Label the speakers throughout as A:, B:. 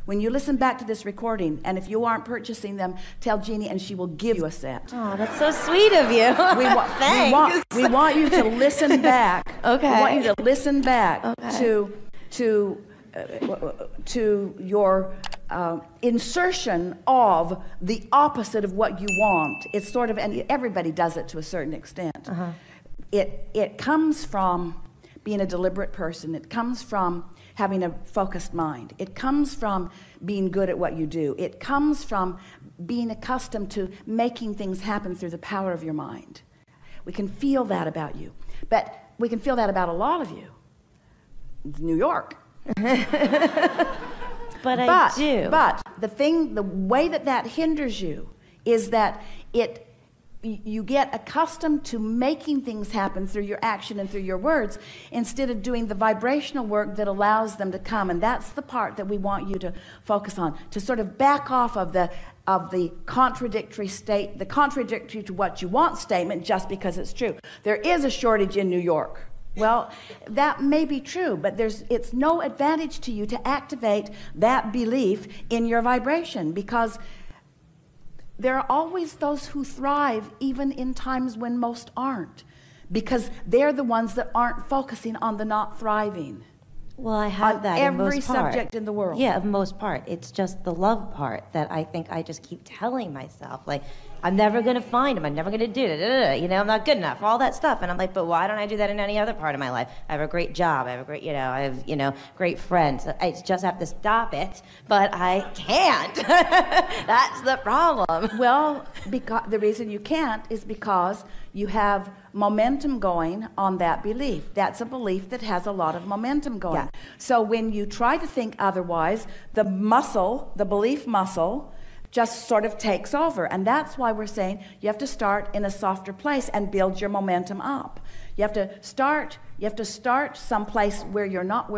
A: When you listen back to this recording, and if you aren't purchasing them, tell Jeannie and she will give you a set.
B: Oh, that's so sweet of you. Thanks.
A: We want you to listen back.
B: Okay.
A: We want you to listen back to your insertion of the opposite of what you want. It's sort of, and everybody does it to a certain extent. It comes from being a deliberate person. It comes from having a focused mind. It comes from being good at what you do. It comes from being accustomed to making things happen through the power of your mind. We can feel that about you. But we can feel that about a lot of you. It's New York.
B: But I do.
A: But the way that hinders you is that you get accustomed to making things happen through your action and through your words instead of doing the vibrational work that allows them to come. And that's the part that we want you to focus on, to sort of back off of the contradictory to what you want statement just because it's true. There is a shortage in New York. Well, that may be true, but it's no advantage to you to activate that belief in your vibration, because there are always those who thrive even in times when most aren't, because they're the ones that aren't focusing on the not thriving.
B: Well, I have that in most
A: every subject in the world.
B: Yeah, of most part. It's just the love part that I think I just keep telling myself, like, I'm never going to find him. I'm never going to do it. You know, I'm not good enough. All that stuff. And I'm like, but why don't I do that in any other part of my life? I have a great job. I have a great, I have, great friends. I just have to stop it, but I can't. That's the problem.
A: Well, because the reason you can't is because you have momentum going on that belief. That's a belief that has a lot of momentum going.
B: Yeah.
A: So when you try to think otherwise, the belief muscle, just sort of takes over. And that's why we're saying you have to start in a softer place and build your momentum up. You have to start someplace where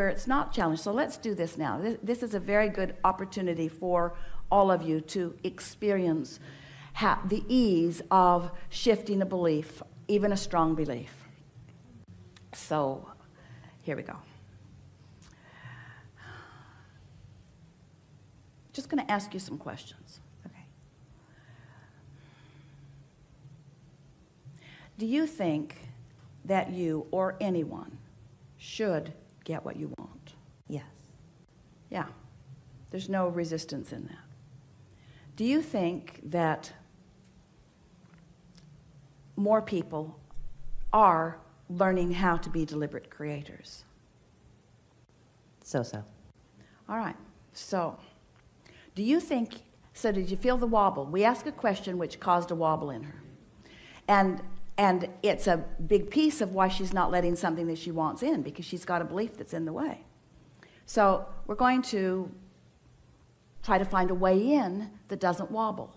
A: it's not challenged. So let's do this now. This is a very good opportunity for all of you to experience the ease of shifting a belief, even a strong belief. So here we go. Just going to ask you some questions.
B: Okay.
A: Do you think that you or anyone should get what you want?
B: Yes.
A: Yeah. There's no resistance in that. Do you think that more people are learning how to be deliberate creators?
B: So.
A: All right. So, do you think, so did you feel the wobble? We asked a question which caused a wobble in her. And it's a big piece of why she's not letting something that she wants in, because she's got a belief that's in the way. So we're going to try to find a way in that doesn't wobble.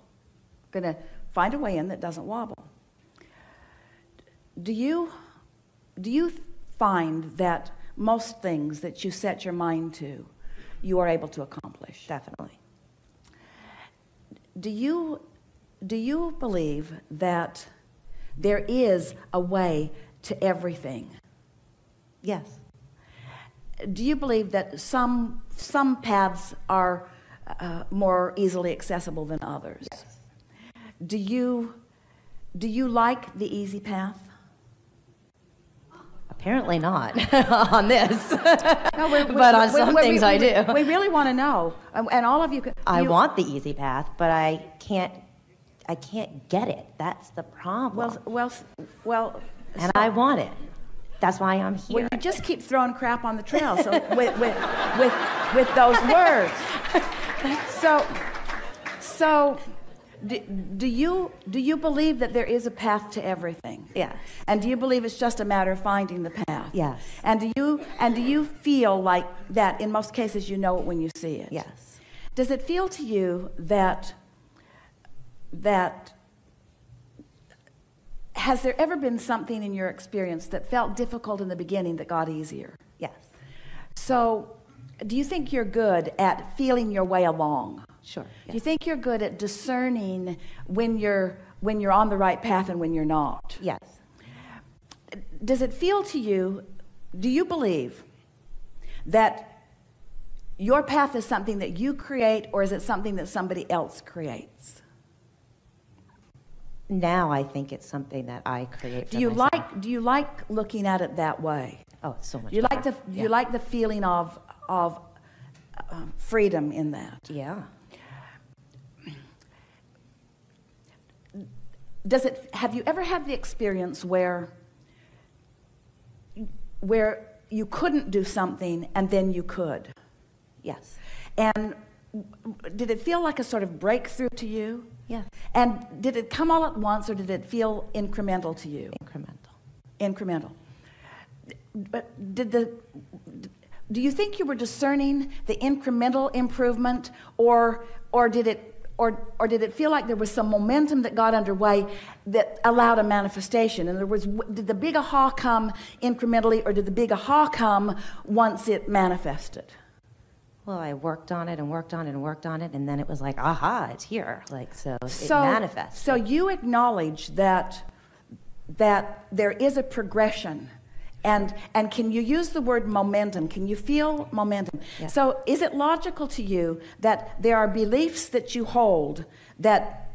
A: We're going to find a way in that doesn't wobble. Do you find that most things that you set your mind to, you are able to accomplish?
B: Definitely.
A: Do you believe that there is a way to everything?
B: Yes.
A: Do you believe that some paths are more easily accessible than others?
B: Yes.
A: Do you like the easy path?
B: Apparently not on this,
A: No,
B: but on some things I do.
A: We really want to know, and all of you.
B: I want the easy path, but I can't get it. That's the problem.
A: Well.
B: And I want it. That's why I'm here.
A: Well, you just keep throwing crap on the trail. So with those words. So. Do you believe that there is a path to everything?
B: Yes.
A: And do you believe it's just a matter of finding the path?
B: Yes.
A: And do you feel like that in most cases you know it when you see it?
B: Yes.
A: Does it feel to you that has there ever been something in your experience that felt difficult in the beginning that got easier?
B: Yes.
A: So do you think you're good at feeling your way along?
B: Sure. Yes.
A: Do you think you're good at discerning when you're on the right path and when you're not?
B: Yes.
A: Does it feel to you, do you believe that your path is something that you create, or is it something that somebody else creates?
B: Now I think it's something that I create for
A: Do you
B: myself.
A: do you like looking at it that way?
B: Oh, it's so much
A: You like
B: better.
A: you like the feeling of freedom in that.
B: Yeah.
A: Have you ever had the experience where you couldn't do something and then you could?
B: Yes.
A: And did it feel like a sort of breakthrough to you?
B: Yes.
A: And did it come all at once, or did it feel incremental to you? Incremental. But do you think you were discerning the incremental improvement, or did it feel like there was some momentum that got underway that allowed a manifestation? In other words, did the big aha come incrementally, or did the big aha come once it manifested?
B: Well, I worked on it and worked on it and worked on it, and then it was like, aha, it's here. Like, so it manifests.
A: So you acknowledge that there is a progression. And can you use the word momentum? Can you feel momentum?
B: Yes.
A: So is it logical to you that there are beliefs that you hold that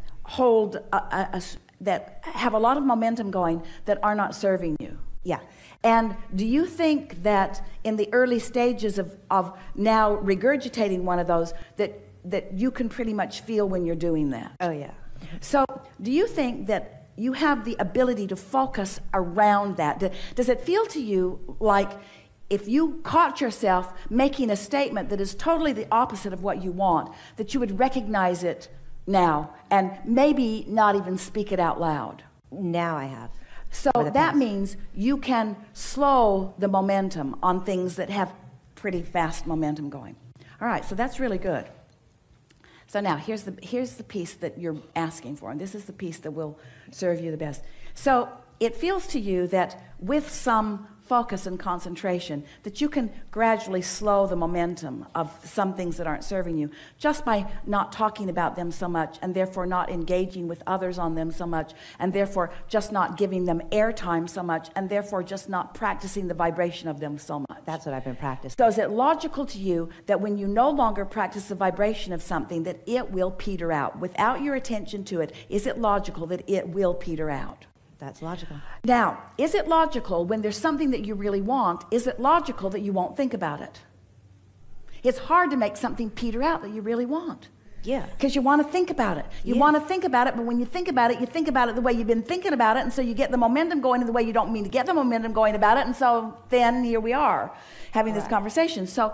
A: that have a lot of momentum going that are not serving you?
B: Yeah.
A: And do you think that in the early stages of now regurgitating one of those, that you can pretty much feel when you're doing that?
B: Oh, yeah.
A: So do you think that you have the ability to focus around that? Does it feel to you like if you caught yourself making a statement that is totally the opposite of what you want, that you would recognize it now and maybe not even speak it out loud?
B: Now I have.
A: So that means you can slow the momentum on things that have pretty fast momentum going. All right, so that's really good. So now here's the piece that you're asking for, and this is the piece that will serve you the best. So it feels to you that with some focus and concentration that you can gradually slow the momentum of some things that aren't serving you just by not talking about them so much, and therefore not engaging with others on them so much, and therefore just not giving them airtime so much, and therefore just not practicing the vibration of them so much.
B: That's what I've been practicing.
A: So is it logical to you that when you no longer practice the vibration of something that it will peter out without your attention to it? Is it logical that it will peter out?
B: That's logical.
A: Now, is it logical when there's something that you really want, is it logical that you won't think about it? It's hard to make something peter out that you really want.
B: Yeah.
A: Because you want to think about it. You want to think about it, but when you think about it the way you've been thinking about it, and so you get the momentum going in the way you don't mean to get the momentum going about it, and so then here we are having this conversation. So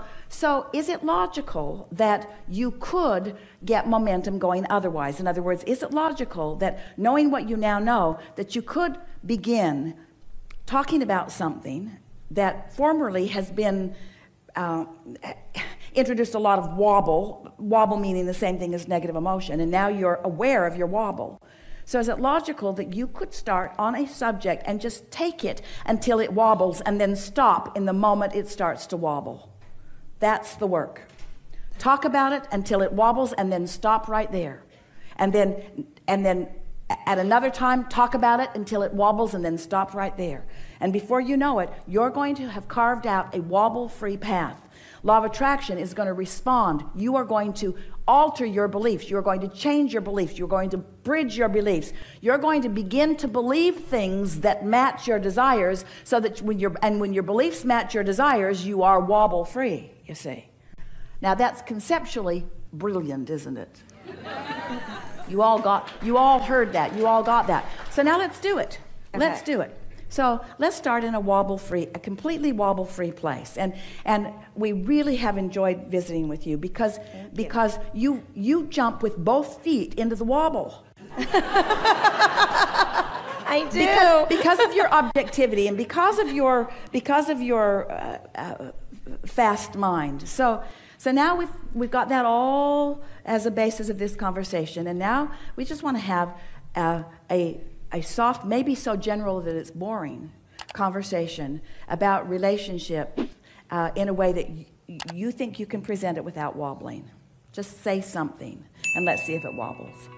A: is it logical that you could get momentum going otherwise? In other words, is it logical that knowing what you now know, that you could begin talking about something that formerly has been introduced a lot of wobble meaning the same thing as negative emotion, and now you're aware of your wobble. So is it logical that you could start on a subject and just take it until it wobbles and then stop in the moment it starts to wobble? That's the work. Talk about it until it wobbles and then stop right there. And then at another time, talk about it until it wobbles and then stop right there. And before you know it, you're going to have carved out a wobble-free path. Law of attraction is going to respond. You are going to alter your beliefs. You're going to change your beliefs. You're going to bridge your beliefs. You're going to begin to believe things that match your desires, so that when your beliefs match your desires, you are wobble-free, you see. Now that's conceptually brilliant, isn't it? You all heard that. You all got that. So now let's do it. Okay. Let's do it. So let's start in a completely wobble-free place. And we really have enjoyed visiting with you because you jump with both feet into the wobble.
B: I do.
A: Because of your objectivity and because of your fast mind. So now we've got that all as a basis of this conversation, and now we just want to have a soft, maybe so general that it's boring, conversation about relationship in a way that you think you can present it without wobbling. Just say something, and let's see if it wobbles.